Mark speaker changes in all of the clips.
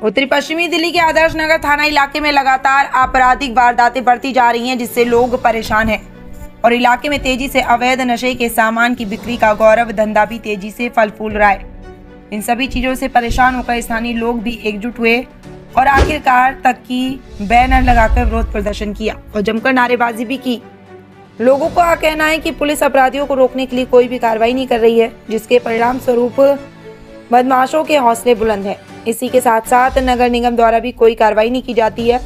Speaker 1: उत्तरी पश्चिमी दिल्ली के आदर्श नगर थाना इलाके में लगातार आपराधिक वारदातें बढ़ती जा रही हैं, जिससे लोग परेशान हैं और इलाके में तेजी से अवैध नशे के सामान की बिक्री का गौरव धंधा भी तेजी से फल फूल रहा है। इन सभी चीजों से परेशान होकर स्थानीय लोग भी एकजुट हुए और आखिरकार तक की बैनर लगाकर विरोध प्रदर्शन किया और जमकर नारेबाजी भी की। लोगों का कहना है कि पुलिस अपराधियों को रोकने के लिए कोई भी कार्रवाई नहीं कर रही है, जिसके परिणाम स्वरूप बदमाशों के हौसले बुलंद हैं। इसी के साथ साथ नगर निगम द्वारा भी कोई कार्रवाई नहीं की जाती है।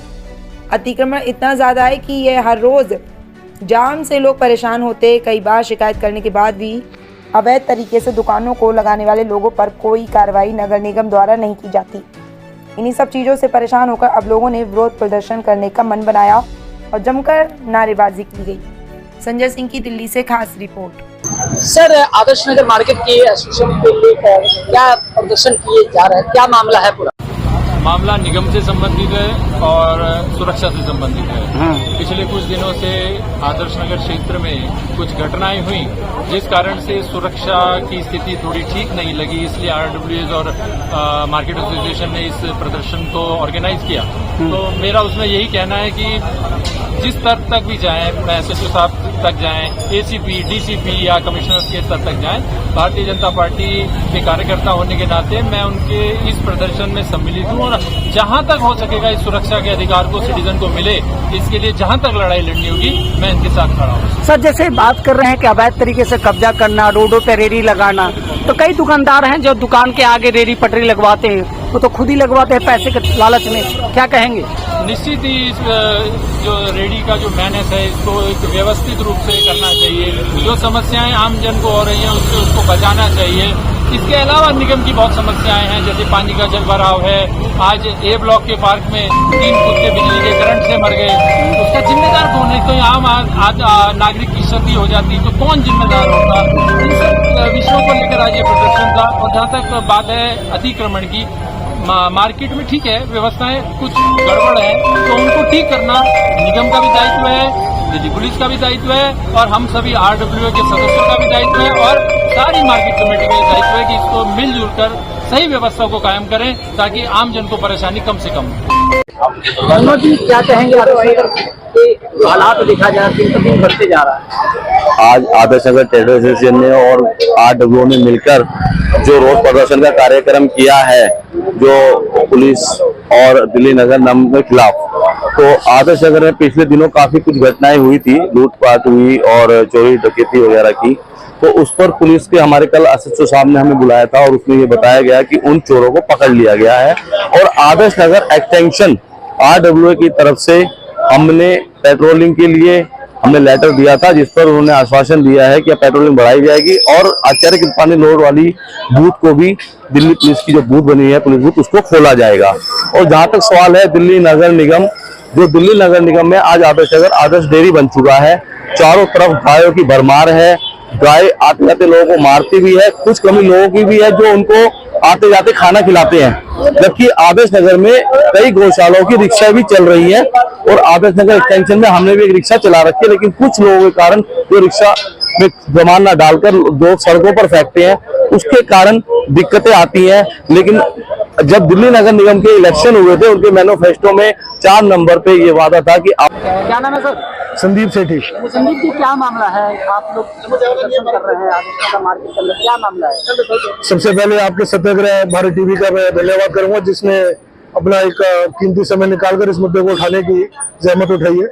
Speaker 1: अतिक्रमण इतना ज्यादा है कि यह हर रोज जाम से लोग परेशान होते। कई बार शिकायत करने के बाद भी अवैध तरीके से दुकानों को लगाने वाले लोगों पर कोई कार्रवाई नगर निगम द्वारा नहीं की जाती। इन्हीं सब चीजों से परेशान होकर अब लोगों ने विरोध प्रदर्शन करने का मन बनाया और जमकर नारेबाजी की गई। संजय सिंह की दिल्ली से खास report.
Speaker 2: Sir, Adarsh Nagar market के एसोसिएशन के लेकर क्या प्रदर्शन किए जा रहे हैं, क्या मामला है? पूरा
Speaker 3: मामला निगम से संबंधित है और सुरक्षा से संबंधित है। पिछले कुछ दिनों से आदर्श नगर क्षेत्र में कुछ घटनाएं हुई, जिस कारण से सुरक्षा की स्थिति थोड़ी ठीक नहीं लगी, इसलिए आरडब्ल्यूएस और मार्केट एसोसिएशन ने इस प्रदर्शन को ऑर्गेनाइज किया। तो मेरा उसमें यही कहना है कि जिस स्तर तक भी जाएं, एसएसओ साहब तक जाएं, एसीपी, डीसीपी या कमिश्नर के स्तर तक जाएं, भारतीय जनता पार्टी के कार्यकर्ता होने के नाते मैं उनके इस प्रदर्शन में सम्मिलित हूं और जहां तक हो सकेगा इस सुरक्षा के अधिकार को सिटीजन को मिले, इसके लिए जहां तक लड़ाई लड़नी होगी मैं इनके साथ खड़ा हूं।
Speaker 4: सर, जैसे बात कर रहे हैं कि अवैध तरीके से कब्जा करना, रोडों पर रेहड़ी लगाना, तो कई दुकानदार हैं जो दुकान के आगे रेहड़ी पटरी लगवाते हैं, वो तो खुद ही लगवाते हैं पैसे के लालच में, क्या कहेंगे?
Speaker 3: निश्चित ही इस जो रेडी का जो मैनेज है इसको एक व्यवस्थित रूप से करना चाहिए। जो समस्याएं आम जन को हो रही हैं उसको बचाना चाहिए। इसके अलावा निगम की बहुत समस्याएं हैं, जैसे पानी का जल भराव है। आज ए ब्लॉक के पार्क में 3 कुत्ते बिजली के करंट से मर गए, उसका जिम्मेदार कौन है? तो आम नागरिक की क्षति हो जाती तो कौन जिम्मेदार होगा? इन सब विषयों को लेकर आज ये प्रदर्शन था। और जहाँ तक बात है अतिक्रमण की, मार्केट में ठीक है, व्यवस्थाएं कुछ गड़बड़ है तो उनको ठीक करना निगम का भी दायित्व है, दिल्ली पुलिस का भी दायित्व है और हम सभी आरडब्ल्यूए के सदस्यों का भी दायित्व है और सारी मार्केट कमेटी का दायित्व है कि इसको मिलजुल कर सही व्यवस्था को कायम करें ताकि आम जन को परेशानी कम से कम हो।
Speaker 2: क्या कहेंगे? हालात देखा जाए दिन बढ़ते जा रहा है।
Speaker 5: आज आदर्श नगर ट्रेड एसोसिएशन ने और आरडब्ल्यूओ ने मिलकर जो रोड प्रदर्शन का कार्यक्रम किया है, जो पुलिस और दिल्ली नगर निगम के खिलाफ, तो आदर्श नगर में पिछले दिनों काफी कुछ घटनाएं हुई थी, लूटपाट हुई और चोरी डकैती वगैरह की। तो उस पर पुलिस के हमारे कल एसएसओ साहब ने हमें बुलाया था और उसमें ये बताया गया कि उन चोरों को पकड़ लिया गया है और आदर्श नगर एक्सटेंशन आरडब्ल्यूए की तरफ से हमने पेट्रोलिंग के लिए हमने लेटर दिया था, जिस पर उन्होंने आश्वासन दिया है कि पेट्रोलिंग बढ़ाई जाएगी और आचार्य कृपानी रोड वाली बूथ को भी दिल्ली पुलिस की जो बूथ बनी है पुलिस बूथ, उसको खोला जाएगा। और जहां तक सवाल है दिल्ली नगर निगम, जो दिल्ली नगर निगम में आज आदर्श नगर आदर्श डेयरी बन चुका है, चारों तरफ गायों की भरमार है, गाय आते जाते लोगों को मारती भी है, कुछ कमी लोगों की भी है जो उनको आते जाते खाना खिलाते हैं। जबकि आदर्श नगर में कई गौशालाओं की रिक्शा भी चल रही है और आदर्श नगर एक्सटेंशन में हमने भी एक रिक्शा चला रखी है, लेकिन कुछ लोगों के कारण जो रिक्शा में सामान न डालकर लोग सड़कों पर फेंकते हैं, उसके कारण दिक्कतें आती हैं। लेकिन जब दिल्ली नगर निगम के इलेक्शन हुए थे, उनके मैनिफेस्टो में 4 नंबर पे ये वादा था कि आप।
Speaker 2: क्या नाम है सर?
Speaker 4: संदीप सेठी।
Speaker 2: संदीप जी, क्या मामला है? आप लोग प्रदर्शन कर रहे हैं आदर्श नगर मार्केट के अंदर, क्या मामला है?
Speaker 4: सबसे पहले आपके सत्याग्रह भारत टीवी का मैं धन्यवाद करूंगा, जिसने अपना एक कीमती समय निकालकर इस मुद्दे को उठाने की जहमत उठाई है।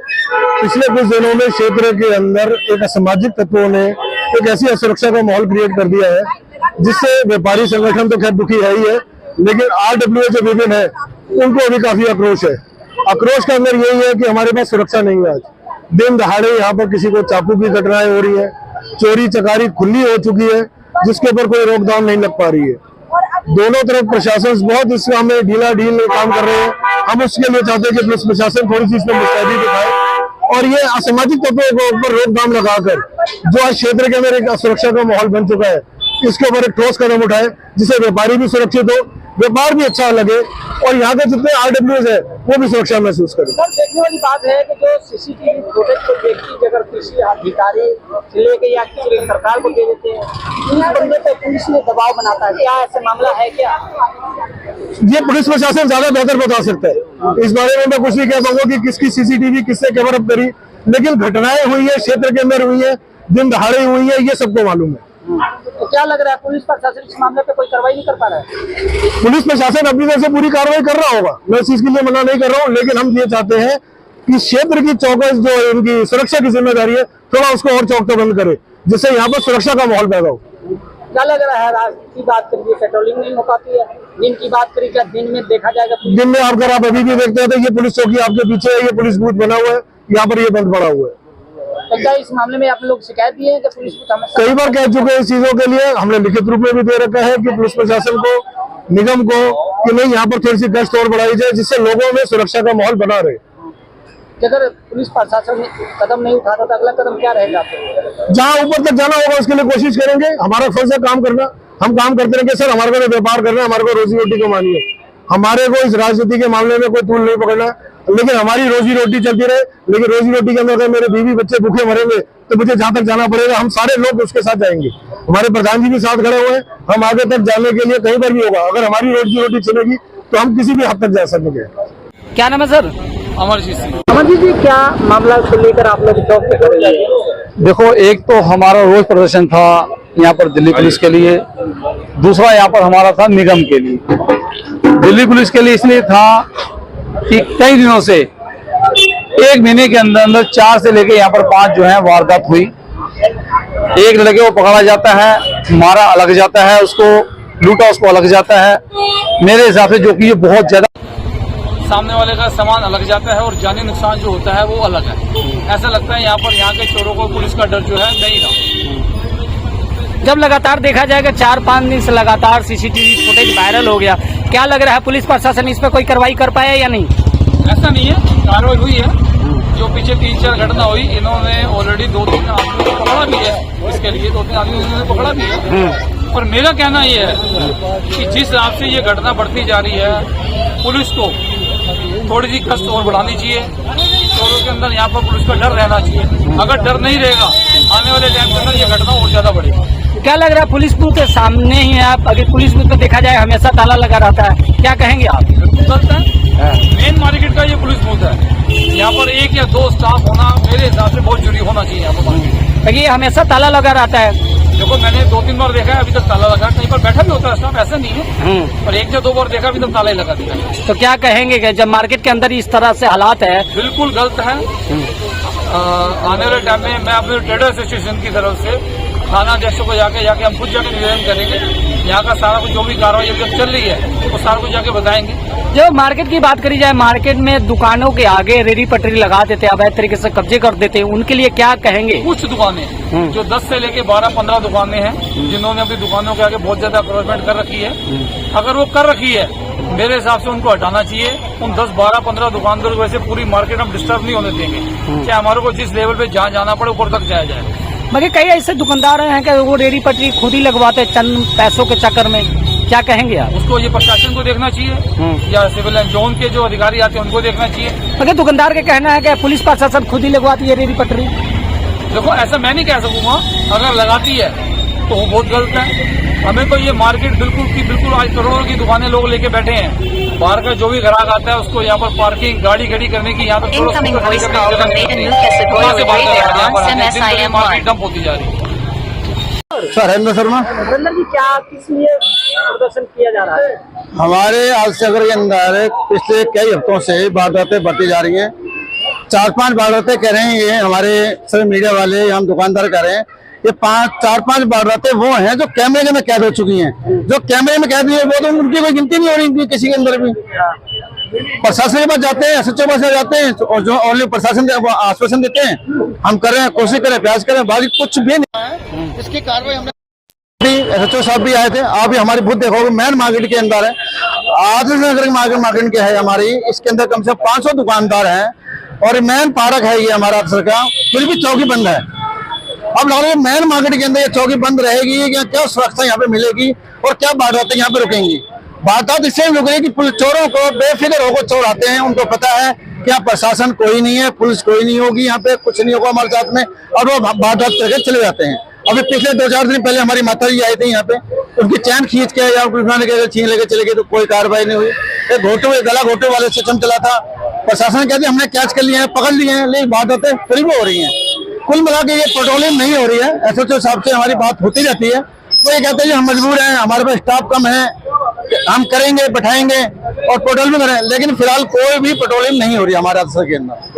Speaker 4: पिछले कुछ दिनों में क्षेत्र के अंदर एक असामाजिक तत्वों ने एक ऐसी असुरक्षा का माहौल क्रिएट कर दिया है, जिससे व्यापारी संगठन तो खैर दुखी है ही है, लेकिन आरडब्ल्यूए जो विभिन्न है उनको अभी काफी आक्रोश है। आक्रोश का अंदर यही है कि हमारे पास सुरक्षा नहीं है। आज दिन दहाड़े यहाँ पर किसी को चाकू की घटनाएं हो रही है, चोरी चकारी खुली हो चुकी है, जिसके ऊपर कोई रोकथाम नहीं लग पा रही है। दोनों तरफ प्रशासन बहुत इस काम में ढीला काम कर रहे हैं। हम उसके लिए चाहते हैं कि पुलिस प्रशासन थोड़ी सी इसमें मुस्तैदी दिखाए और ये असामाजिक तत्वों के ऊपर रोकथाम लगाकर जो आज क्षेत्र के अंदर एक असुरक्षा का माहौल बन चुका है, इसके ऊपर एक ठोस कदम उठाए, जिससे व्यापारी भी सुरक्षित हो, व्यापार भी अच्छा लगे और यहाँ के जितने आरडब्ल्यूएस है वो भी सुरक्षा महसूस करें।
Speaker 2: सर, देखने वाली बात है कि जो सीसीटीवी फुटेज को देखी अगर किसी अधिकारी लेके या किसी सरकार को दे देते हैं, इस बंदे पे पुलिस ने दबाव बनाता है, क्या ऐसा मामला है क्या?
Speaker 4: ये पुलिस प्रशासन ज्यादा बेहतर बता सकता है। इस बारे में मैं कुछ नहीं कह पाऊंगा कि किसकी सीसीटीवी किसने कवर अप करी, लेकिन घटनाएं हुई है, क्षेत्र के अंदर हुई है, दिन दहाड़े हुई है, ये सबको मालूम है।
Speaker 2: तो क्या लग रहा है पुलिस प्रशासन इस मामले पे कोई कार्रवाई नहीं कर पा रहा है?
Speaker 4: पुलिस प्रशासन अपनी तरफ से पूरी कार्रवाई कर रहा होगा, मैं इस चीज के लिए मना नहीं कर रहा हूँ, लेकिन हम ये चाहते हैं कि क्षेत्र की चौकस जो इनकी सुरक्षा की जिम्मेदारी है, थोड़ा उसको और चौकस करे, जिससे यहाँ पर सुरक्षा का माहौल पैदा हो।
Speaker 2: क्या लग रहा है रात की बात करिए पेट्रोलिंग नहीं हो पाती है, दिन की बात करिए क्या दिन में देखा जाएगा?
Speaker 4: दिन में अगर आप अभी भी देखते हैं तो ये पुलिस चौकी आपके पीछे है, ये पुलिस बूथ बना हुआ है, यहाँ पर ये बंद पड़ा हुआ है।
Speaker 2: तो क्या इस मामले में आप लोग शिकायत दिए हैं कि पुलिस बूथ?
Speaker 4: कई बार कह चुके हैं इस चीजों के लिए, हमने लिखित रूप में भी दे रखा है कि पुलिस प्रशासन को, निगम को, कि नहीं यहाँ पर थोड़ी सी गश्त और बढ़ाई जाए, जिससे लोगों में सुरक्षा का माहौल बना रहे।
Speaker 2: अगर पुलिस प्रशासन कदम नहीं उठाता तो अगला कदम क्या रहेगा?
Speaker 4: जहाँ ऊपर तक जाना होगा उसके लिए कोशिश करेंगे, हमारा फर्ज है काम करना, हम काम करते रहेंगे। सर हमारे को व्यापार करना है, हमारे को रोजी रोटी कमानी है, हमारे को इस राजनीति के मामले में कोई तूल नहीं पकड़ना, लेकिन हमारी रोजी रोटी चलती रहे। लेकिन रोजी रोटी के अंदर अगर मेरे बीवी बच्चे भूखे मरेंगे तो मुझे जहाँ तक जाना पड़ेगा, हम सारे लोग उसके साथ जाएंगे। हमारे प्रधान जी भी साथ खड़े हुए हैं, हम आगे तक जाने के लिए कहीं पर भी होगा, अगर हमारी रोजी रोटी चलेगी तो हम किसी भी हद तक जा सकेंगे।
Speaker 2: क्या नाम है सर?
Speaker 3: अमरजीत सिंह।
Speaker 2: अमरजीत जी, क्या मामला को लेकर आप लोग चौक पे खड़े हैं?
Speaker 6: देखो, एक तो हमारा रोज प्रदर्शन था यहाँ पर दिल्ली पुलिस के लिए, दूसरा यहाँ पर हमारा था निगम के लिए। दिल्ली पुलिस के लिए इसलिए था कि कई दिनों से, एक महीने के अंदर अंदर 4 से लेकर यहाँ पर 5 जो है वारदात हुई। एक लड़के को पकड़ा जाता है, मारा अलग जाता है, उसको लूटा उसको अलग जाता है। मेरे हिसाब से जो कि ये बहुत ज्यादा,
Speaker 3: सामने वाले का सामान अलग जाता है और जानी नुकसान जो होता है वो अलग है। ऐसा लगता है यहाँ पर यहाँ के चोरों को पुलिस का डर जो है नहीं रहा।
Speaker 2: जब लगातार देखा जाएगा 4-5 दिन से लगातार सीसीटीवी फुटेज वायरल हो गया, क्या लग रहा है पुलिस प्रशासन इस पर कोई कार्रवाई कर पाया या नहीं?
Speaker 3: ऐसा नहीं है, कार्रवाई हुई है। जो पीछे 3-4 घटना हुई, इन्होंने ऑलरेडी 2-3 आदमी को पकड़ा भी है, इसके लिए 2-3 आदमी इन्होंने पकड़ा भी है। पर मेरा कहना ये है कि जिस हिसाब से ये घटना बढ़ती जा रही है, पुलिस को थोड़ी सी गश्त और बढ़ानी चाहिए। चोरों के अंदर यहाँ पर पुलिस का डर रहना चाहिए। अगर डर नहीं रहेगा, आने वाले टाइम के अंदर ये घटना और ज्यादा बढ़ेगी।
Speaker 2: क्या लग रहा है पुलिस बूथ के सामने ही है आप? अगर पुलिस बूथ में देखा जाए हमेशा ताला लगा रहता है, क्या कहेंगे आप?
Speaker 3: गलत है। मेन मार्केट का ये पुलिस बूथ है, यहाँ पर 1 या 2 स्टाफ होना मेरे हिसाब से बहुत जरूरी होना चाहिए यहाँ पर मार्केट।
Speaker 2: ये हमेशा ताला लगा रहता है।
Speaker 3: देखो, मैंने 2-3 बार देखा है, अभी तक ताला लगा, कहीं पर बैठा भी होता है स्टाफ, ऐसा नहीं है। पर 1 या 2 बार देखा, अभी तक ताला ही लगा दिया।
Speaker 2: तो क्या कहेंगे कि जब मार्केट के अंदर इस तरह से हालात है?
Speaker 3: बिल्कुल गलत है। आने वाले टाइम में मैं अपने ट्रेडर एसोसिएशन की तरफ से थाना अध्यक्ष को जाके हम खुद जाके निवेदन करेंगे। यहाँ का सारा कुछ जो भी कार्रवाई अभी तक चल रही है वो सारा कुछ जाके बताएंगे।
Speaker 2: जो मार्केट की बात करी जाए, मार्केट में दुकानों के आगे रेडी पटरी लगा देते, अवैध तरीके से कब्जे कर देते, उनके लिए क्या कहेंगे?
Speaker 3: कुछ दुकानें जो 10 से लेके 12-15 दुकानें हैं, जिन्होंने अपनी दुकानों के आगे बहुत ज्यादा अक्रोचमेंट कर रखी है, अगर वो कर रखी है, मेरे हिसाब से उनको हटाना चाहिए। उन 10, 12, 15 दुकानदारों की वजह से पूरी मार्केट हम डिस्टर्ब नहीं होने देंगे। चाहे हमारे को जिस लेवल पे जहाँ जाना पड़े ऊपर तक जाया जाए।
Speaker 2: मगर कई ऐसे दुकानदार हैं कि वो रेडी पटरी खुद ही लगवाते चंद पैसों के चक्कर में, क्या कहेंगे आप?
Speaker 3: उसको ये प्रशासन को देखना चाहिए या सिविल जोन के जो अधिकारी आते हैं उनको देखना चाहिए।
Speaker 2: मगर दुकानदार का कहना है कि पुलिस प्रशासन खुद ही लगवाती है रेडी पटरी।
Speaker 3: देखो, ऐसा मैं नहीं कह सकूंगा, अगर लगाती है तो वो बहुत गलत है। हमें तो ये मार्केट बिल्कुल आज करोड़ों की दुकानें लोग लेके बैठे हैं। बाहर का जो भी ग्राहक आता है उसको यहाँ पर पार्किंग गाड़ी खड़ी करने की, यहाँ पर मार्केट डंप होती जा रही है।
Speaker 4: सर हरेंद्र शर्मा।
Speaker 2: हरेंद्र जी, क्या किस लिए प्रदर्शन किया जा रहा है?
Speaker 4: हमारे आलसगर के अंदर पिछले कई हफ्तों से वारदातें बढ़ती जा रही हैं। 4-5 वारदातें कह रहे हैं, ये हमारे सभी मीडिया वाले, हम दुकानदार कह रहे हैं। ये 4-5 वारदातें वो हैं जो कैमरे में कैद हो चुकी हैं। जो कैमरे में कैद हुई है वो तो उनकी कोई गिनती नहीं हो रही किसी के अंदर भी। प्रशासन के पास जाते हैं, SHO पास जाते हैं और जो ओनली प्रशासन आश्वासन देते हैं, हम कर रहे हैं, कोशिश करें, प्रयास करें, बाकी कुछ भी नहीं। इसकी कार्रवाई हमने SHO साहब भी आए थे, आप भी हमारी बुद्ध देखोगे, मेन मार्केट के अंदर है, आदर्श नगर मार्केट के है हमारी, इसके अंदर कम से कम 500 दुकानदार हैं और मेन पार्क है ये हमारा अफसर का, फिर भी चौकी बंद है। अब लग रहा है मेन मार्केट के अंदर ये चौकी बंद रहेगी, क्या सुरक्षा यहाँ पे मिलेगी और क्या वारदातें यहाँ पे रुकेंगी? वारदात इससे रुक रही कि चोरों को बेफिक्र होकर चोर आते हैं, उनको पता है कि यहाँ प्रशासन कोई नहीं है, पुलिस कोई नहीं होगी, यहाँ पे कुछ नहीं होगा हमारे साथ में, और वो वारदात करके चले जाते हैं। अभी पिछले 2-4 दिन पहले हमारी माता जी आई थी यहाँ पे, उनकी चैन खींच के या उन्होंने छीन लेके चले गए, तो कोई कार्रवाई नहीं हुई। एक गला घोटे वाले सिस्टम चला था, प्रशासन कहते हमने कैच कर लिए हैं, पकड़ लिए हैं, लेकिन बात होते फिल्म हो रही है। कुल मिला के ये पेट्रोलिंग नहीं हो रही है। एसएचओ साहब से हमारी बात होती रहती है, तो ये कहते हैं हम मजबूर हैं, हमारे पास स्टाफ कम है, हम करेंगे, बैठाएंगे और पेट्रोलिंग करें, लेकिन फिलहाल कोई भी पेट्रोलिंग नहीं हो रही हमारे हादसे के अंदर।